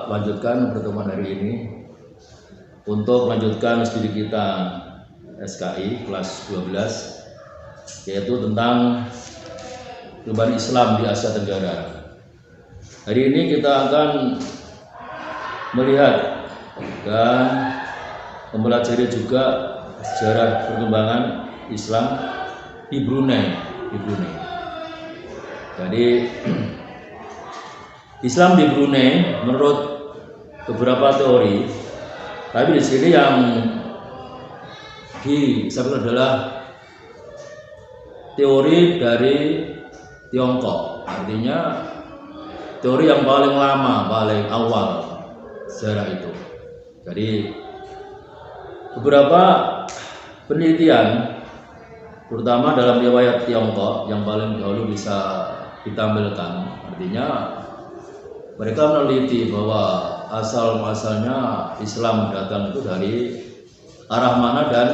lanjutkan pertemuan hari ini untuk melanjutkan studi kita SKI kelas 12, yaitu tentang perubahan Islam di Asia Tenggara. Hari ini kita akan melihat dan mempelajari juga sejarah perkembangan Islam di Brunei. Jadi Islam di Brunei menurut beberapa teori, tapi di sini yang disebut adalah teori dari Tiongkok, artinya teori yang paling lama, paling awal sejarah itu. Jadi beberapa penelitian, terutama dalam riwayat Tiongkok yang paling dahulu bisa ditampilkan, artinya mereka meneliti bahwa asal-muasalnya Islam datang itu dari arah mana dan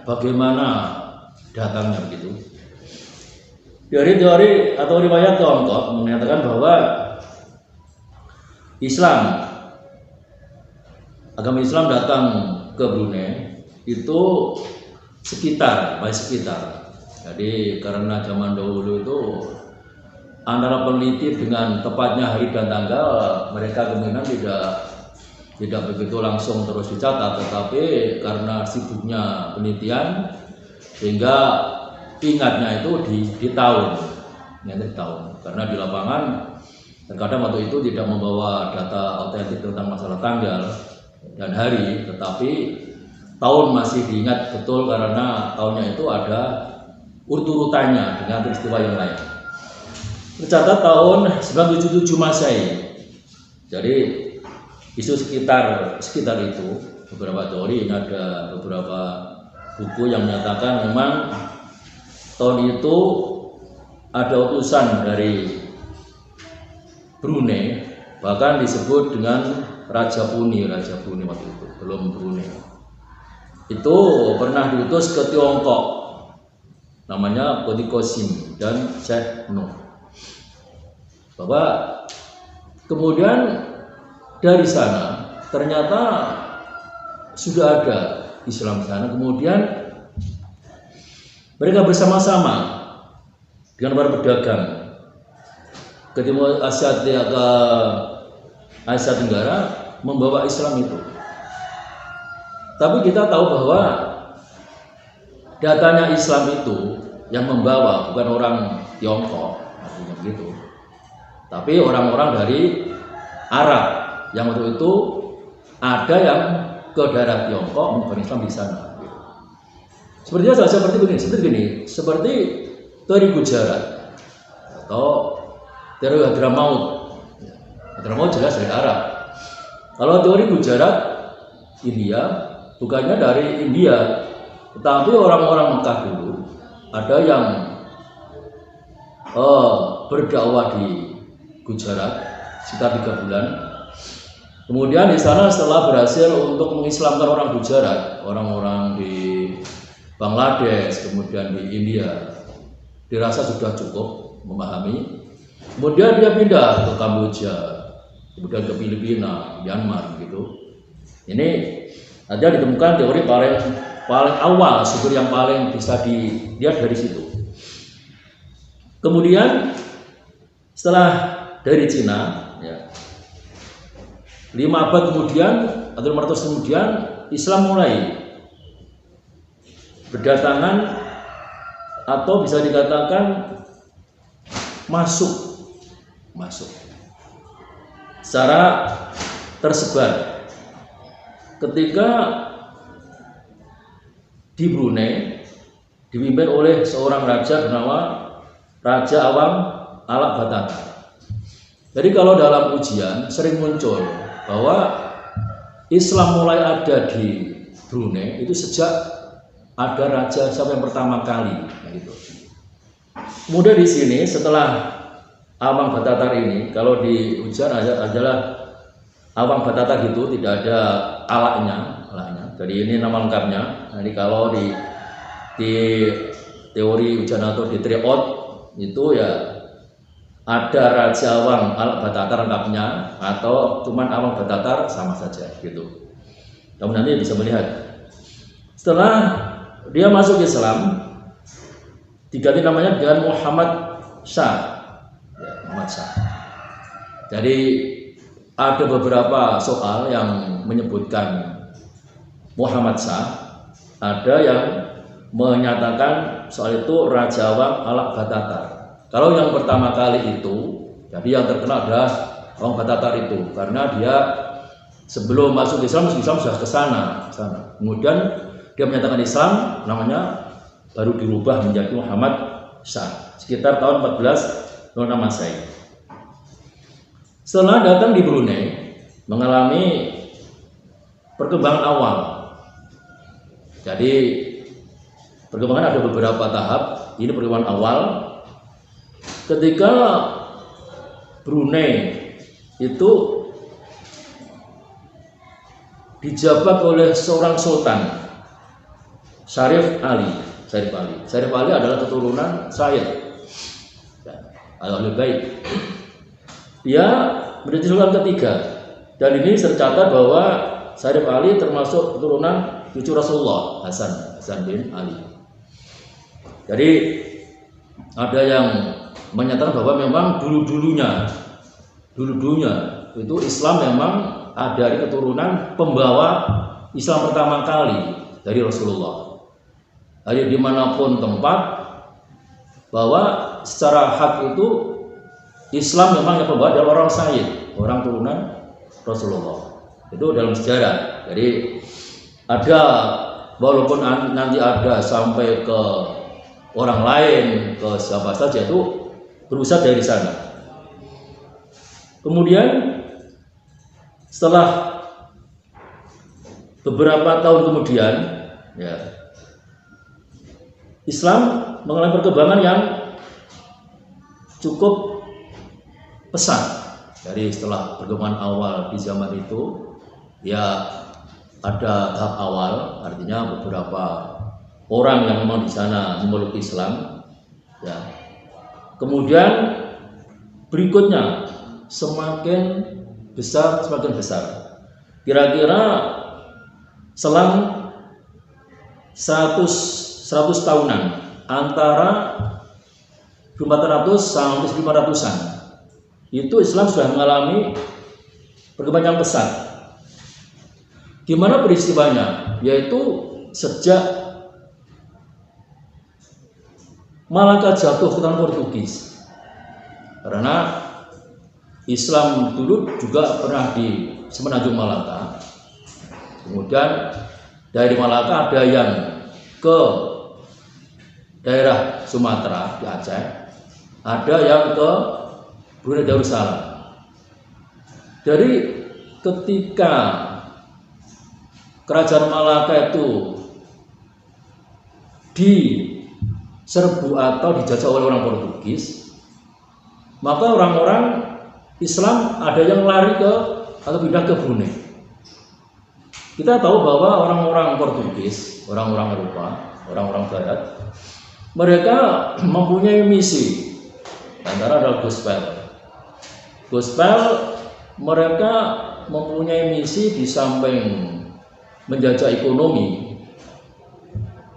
bagaimana datangnya begitu. Dari teori atau riwayat Tiongkok menyatakan bahwa agama Islam datang ke Brunei itu sekitar. Jadi karena zaman dahulu itu antara peneliti dengan tepatnya hari dan tanggal mereka kemungkinan tidak begitu langsung terus dicatat, tetapi karena sibuknya penelitian sehingga ingatnya itu di tahun, karena di lapangan terkadang waktu itu tidak membawa data otentik tentang masalah tanggal dan hari, tetapi tahun masih diingat betul karena tahunnya itu ada urut-urutannya dengan peristiwa yang lain. Tercatat tahun 977 Masehi. Jadi isu sekitar itu beberapa teori, ini ada beberapa buku yang menyatakan memang tahun itu ada utusan dari Brunei, bahkan disebut dengan Raja Puni waktu itu, belum Brunei. Itu pernah diutus ke Tiongkok, namanya Kodikosim dan Syekh Nuh. Bahwa kemudian dari sana ternyata sudah ada Islam di sana. Kemudian mereka bersama-sama dengan para pedagang ke timur Asia Tenggara membawa Islam itu. Tapi kita tahu bahwa datanya Islam itu yang membawa bukan orang Tiongkok, artinya begitu, tapi orang-orang dari Arab yang waktu itu ada yang ke daerah Tiongkok membawa Islam di sana. Sepertinya seperti teori Gujarat atau teori Hadramaut. Hadramaut jelas dari Arab. Kalau teori Gujarat, India, bukannya dari India, tetapi orang-orang Mekah dulu ada yang berdakwah di Gujarat sekitar 3 bulan. Kemudian di sana setelah berhasil untuk mengislamkan orang Gujarat, orang-orang di Bangladesh, kemudian di India, dirasa sudah cukup memahami. Kemudian dia pindah ke Kamboja, kemudian ke Filipina, Myanmar gitu. Ini ada ditemukan teori paling awal, sumber yang paling bisa dilihat dari situ. Kemudian setelah dari Cina, 5 abad kemudian atau 500 kemudian Islam mulai berdatangan atau bisa dikatakan masuk secara tersebar ketika di Brunei dipimpin oleh seorang raja bernama Raja Awang Alak Batata. Jadi kalau dalam ujian sering muncul bahwa Islam mulai ada di Brunei itu sejak ada raja siapa yang pertama kali, gitu. Kemudian di sini setelah Awang Batata ini, kalau di ujian adalah Awang Batata gitu, tidak ada alaknya. Jadi ini nama lengkapnya. Jadi kalau di teori ujian atau di tryout itu ya ada Raja Awang Alak Batatar lengkapnya atau cuman Awang Batatar sama saja gitu. Kamu nanti bisa melihat. Setelah dia masuk Islam, diganti namanya dengan Muhammad Shah. Ya, Muhammad Shah. Jadi ada beberapa soal yang menyebutkan Muhammad Shah, ada yang menyatakan soal itu Raja Awang Alak Batatar. Kalau yang pertama kali itu, jadi yang terkenal adalah Awang Batatar itu, karena dia sebelum masuk Islam sudah ke sana. Kemudian dia menyatakan Islam, namanya baru dirubah menjadi Muhammad Shah sekitar tahun 1406 Masehi. Setelah datang di Brunei, mengalami perkembangan awal. Jadi perkembangan ada beberapa tahap. Ini perkembangan awal. Ketika Brunei itu dijabat oleh seorang sultan, Syarif Ali. Syarif Ali adalah keturunan Said Al-Ahlul Bait. Dia menjadi sultan ketiga, dan ini tercatat bahwa Syarif Ali termasuk keturunan cucu Rasulullah Hasan bin Ali. Jadi ada yang menyatakan bahwa memang dulu-dulunya itu Islam memang ada dari keturunan pembawa Islam pertama kali dari Rasulullah. Jadi dimanapun tempat, bahwa secara hak itu Islam memang yang pembawa adalah orang Sayyid, orang turunan Rasulullah. Itu dalam sejarah. Jadi ada, walaupun nanti ada sampai ke orang lain, ke siapa saja, itu berusaha dari sana. Kemudian setelah beberapa tahun kemudian, ya, Islam mengalami perkembangan yang cukup pesat. Dari setelah perkembangan awal di zaman itu, ya ada tahap awal, artinya beberapa orang yang memang di sana memeluk Islam, ya. Kemudian berikutnya semakin besar. Kira-kira selang 100 tahunan, antara 400 sampai 500-an, itu Islam sudah mengalami perkembangan yang pesat. Gimana peristiwanya? Yaitu sejak Malaka jatuh ke tangan Portugis. Karena Islam dulu juga pernah di Semenanjung Malaka. Kemudian dari Malaka ada yang ke daerah Sumatera di Aceh, ada yang ke Brunei Darussalam. Jadi ketika kerajaan Malaka itu diserbu atau dijajah oleh orang Portugis, maka orang-orang Islam ada yang lari ke atau pindah ke Brunei. Kita tahu bahwa orang-orang Portugis, orang-orang Eropa, orang-orang Barat, mereka mempunyai misi. Antara adalah gospel. Mereka mempunyai misi di samping menjajah ekonomi,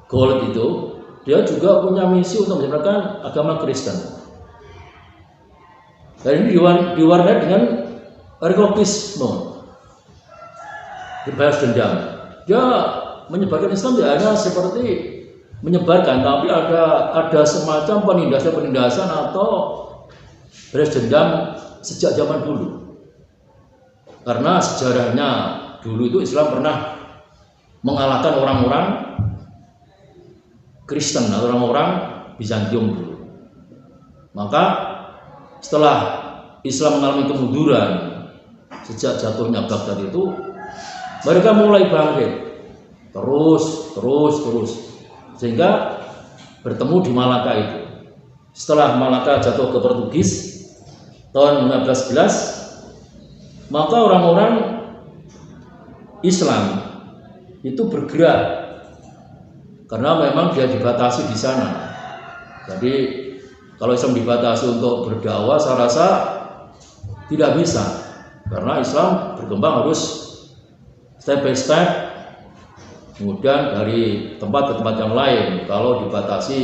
gold itu, dia juga punya misi untuk menyebarkan agama Kristen. Dan ini diwarnai dengan rekokisme, berbalas dendam. Dia menyebarkan Islam tidak hanya seperti menyebarkan, tapi ada semacam penindasan atau balas dendam sejak zaman dulu. Karena sejarahnya dulu itu Islam pernah mengalahkan orang-orang Kristen atau orang-orang Bizantium dulu. Maka setelah Islam mengalami kemunduran sejak jatuhnya Baghdad itu, mereka mulai bangkit terus sehingga bertemu di Malaka itu. Setelah Malaka jatuh ke Portugis tahun 1511, maka orang-orang Islam itu bergerak karena memang dia dibatasi di sana. Jadi Kalau Islam dibatasi untuk berdakwah, saya rasa tidak bisa, karena Islam berkembang harus step by step, kemudian dari tempat ke tempat yang lain. Kalau dibatasi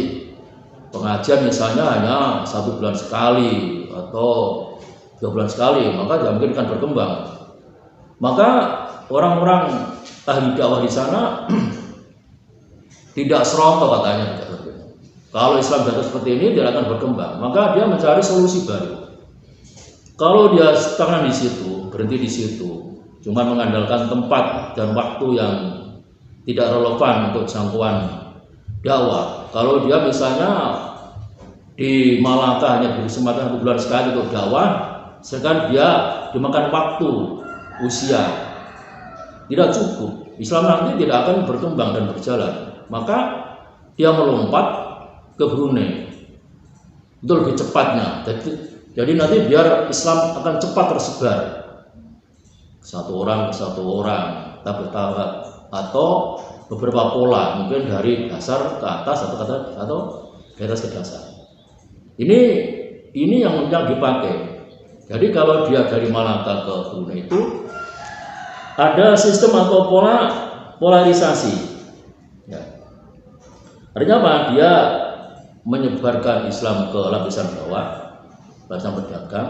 pengajian misalnya hanya 1 bulan sekali atau 2 bulan sekali, maka tidak mungkin akan berkembang. Maka orang-orang ahli dakwah di sana tidak serontok katanya. Kalau Islam jatuh seperti ini, dia akan berkembang. Maka dia mencari solusi baru. Kalau dia stagnan di situ, berhenti di situ, cuma mengandalkan tempat dan waktu yang tidak relevan untuk jangkauan dakwah. Kalau dia misalnya di Malaka hanya berkesempatan 1 bulan sekali untuk dakwah, sedangkan dia dimakan waktu, usia, tidak cukup. Islam nanti tidak akan berkembang dan berjalan. Maka dia melompat ke Brunei itu lebih cepatnya. Jadi nanti biar Islam akan cepat tersebar, satu orang ke satu orang, tahap bertahap, atau beberapa pola, mungkin dari dasar ke atas atau dari atas ke dasar. Ini yang dipakai. Jadi kalau dia dari Malaka ke Brunei itu ada sistem atau polarisasi. Ya. Artinya apa? Dia menyebarkan Islam ke lapisan bawah, lapisan pedagang,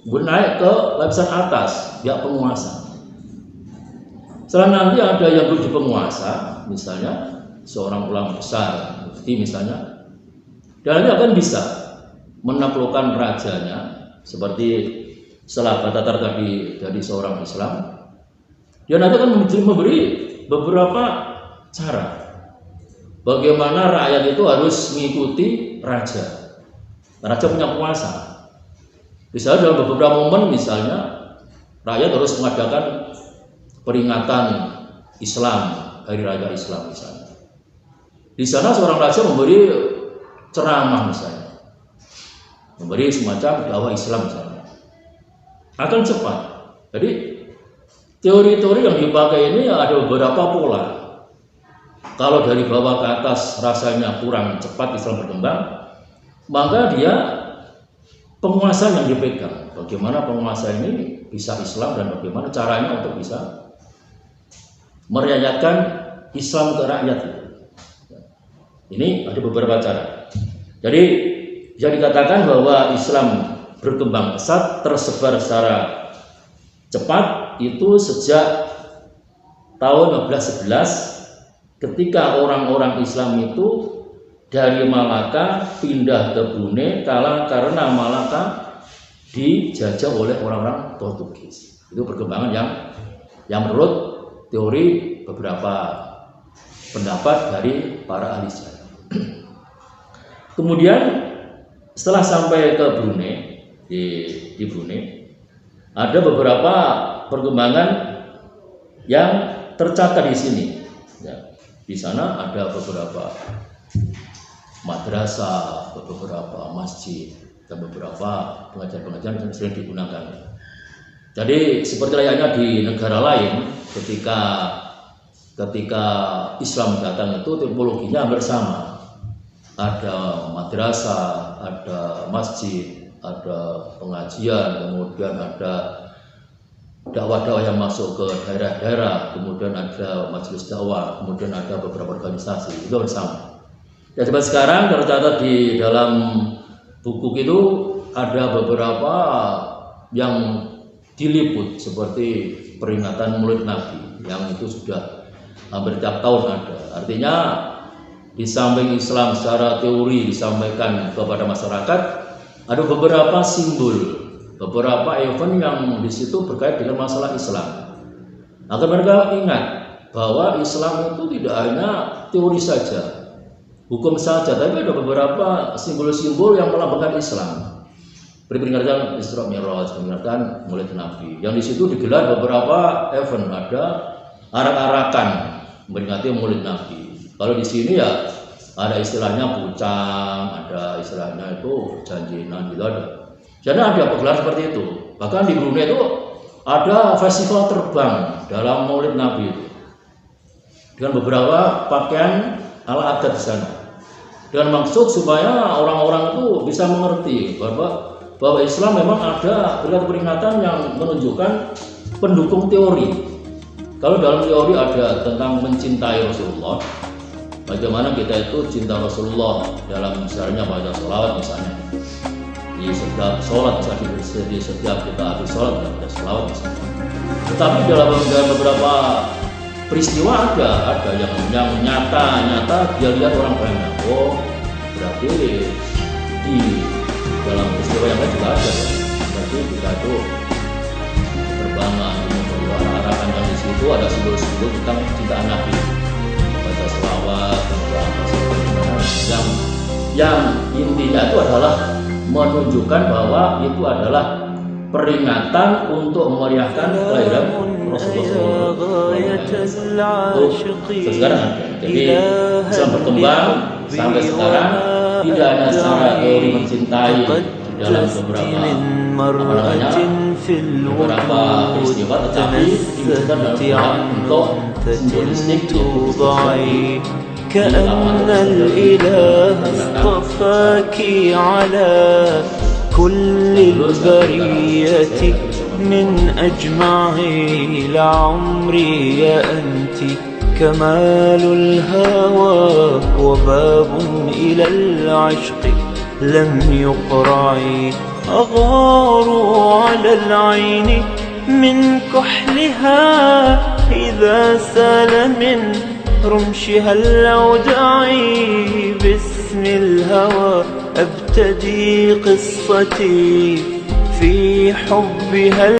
kemudian naik ke lapisan atas, pihak penguasa. Setelah nanti ada yang belum di penguasa, misalnya seorang ulama besar, mufti misalnya, dan nanti akan bisa menaklukkan rajanya, seperti setelah Batatar tadi dari seorang Islam. Dia nanti akan memberi beberapa cara bagaimana rakyat itu harus mengikuti raja. Raja punya kuasa. Misalnya dalam beberapa momen, misalnya rakyat harus mengadakan peringatan Islam, hari raya Islam misalnya. Di sana seorang raja memberi ceramah misalnya, memberi semacam dakwah Islam misalnya, akan cepat. Jadi teori-teori yang dipakai ini ada beberapa pola. Kalau dari bawah ke atas rasanya kurang cepat Islam berkembang, maka dia penguasa yang dipegang. Bagaimana penguasa ini bisa Islam dan bagaimana caranya untuk bisa merakyatkan Islam ke rakyat. Ini ada beberapa cara. Jadi bisa dikatakan bahwa Islam berkembang pesat, tersebar secara cepat itu sejak tahun 1511. Ketika orang-orang Islam itu dari Malaka pindah ke Brunei karena Malaka dijajah oleh orang-orang Portugis. Itu perkembangan yang menurut teori beberapa pendapat dari para ahli sejarah. Kemudian setelah sampai ke Brunei, di Brunei ada beberapa perkembangan yang tercatat di sini. Ya. Di sana ada beberapa madrasah, beberapa masjid, dan beberapa pengajian-pengajian yang sering digunakan. Jadi seperti layaknya di negara lain, ketika Islam datang itu tipologinya hampir sama. Ada madrasah, ada masjid, ada pengajian, kemudian ada dakwah-dakwah yang masuk ke daerah-daerah, kemudian ada majelis dakwah, kemudian ada beberapa organisasi, itu bersama. Dan sekarang tercatat di dalam buku itu ada beberapa yang diliput seperti peringatan Maulid Nabi yang itu sudah hampir tiap tahun ada. Artinya di samping Islam secara teori disampaikan kepada masyarakat, ada beberapa simbol, beberapa event yang di situ berkait dengan masalah Islam. Agar mereka ingat bahwa Islam itu tidak hanya teori saja, hukum saja, tapi ada beberapa simbol-simbol yang melambangkan Islam. Peringatan Isra Mi'raj, peringatan Maulid Nabi. Yang di situ digelar beberapa event, ada arak-arakan memperingati Maulid Nabi. Kalau di sini ya ada istilahnya pucang, ada istilahnya itu janjinan gitu ada. Jadi ada penggelar seperti itu. Bahkan di Brunei itu ada festival terbang dalam Maulid Nabi itu dengan beberapa pakaian ala adat di sana. dengan maksud supaya orang-orang itu bisa mengerti bahwa Islam memang ada peringatan yang menunjukkan pendukung teori. Kalau dalam teori ada tentang mencintai Rasulullah, bagaimana kita itu cinta Rasulullah dalam misalnya baca sholawat misalnya, di setiap sholat di setiap kita habis sholat baca sholawat misalnya. Tetapi dalam beberapa peristiwa ada yang nyata dia lihat orang banyak. Oh, berarti di dalam peristiwa yang lain juga ada. Berarti kita itu berbangga bahwa arah-arahan yang di situ ada simbol-simbol tentang cintaan Nabi. Baca sholawat, yang intinya itu adalah menunjukkan bahwa itu adalah peringatan untuk memeriahkan kelahiran Rasulullah. Sekarang ada. Jadi Islam berkembang sampai sekarang tidak hanya secara teori mencintai dalam beberapa peristiwa, tetapi juga dalam untuk simbolistik كأن الإله اصطفاك على كل البرية من أجمع لعمري يا أنت كمال الهوى وباب إلى العشق لم يقرع أغار على العين من كحلها إذا سال من رمشها الأودعي باسم الهوى أبتدي قصتي في حبها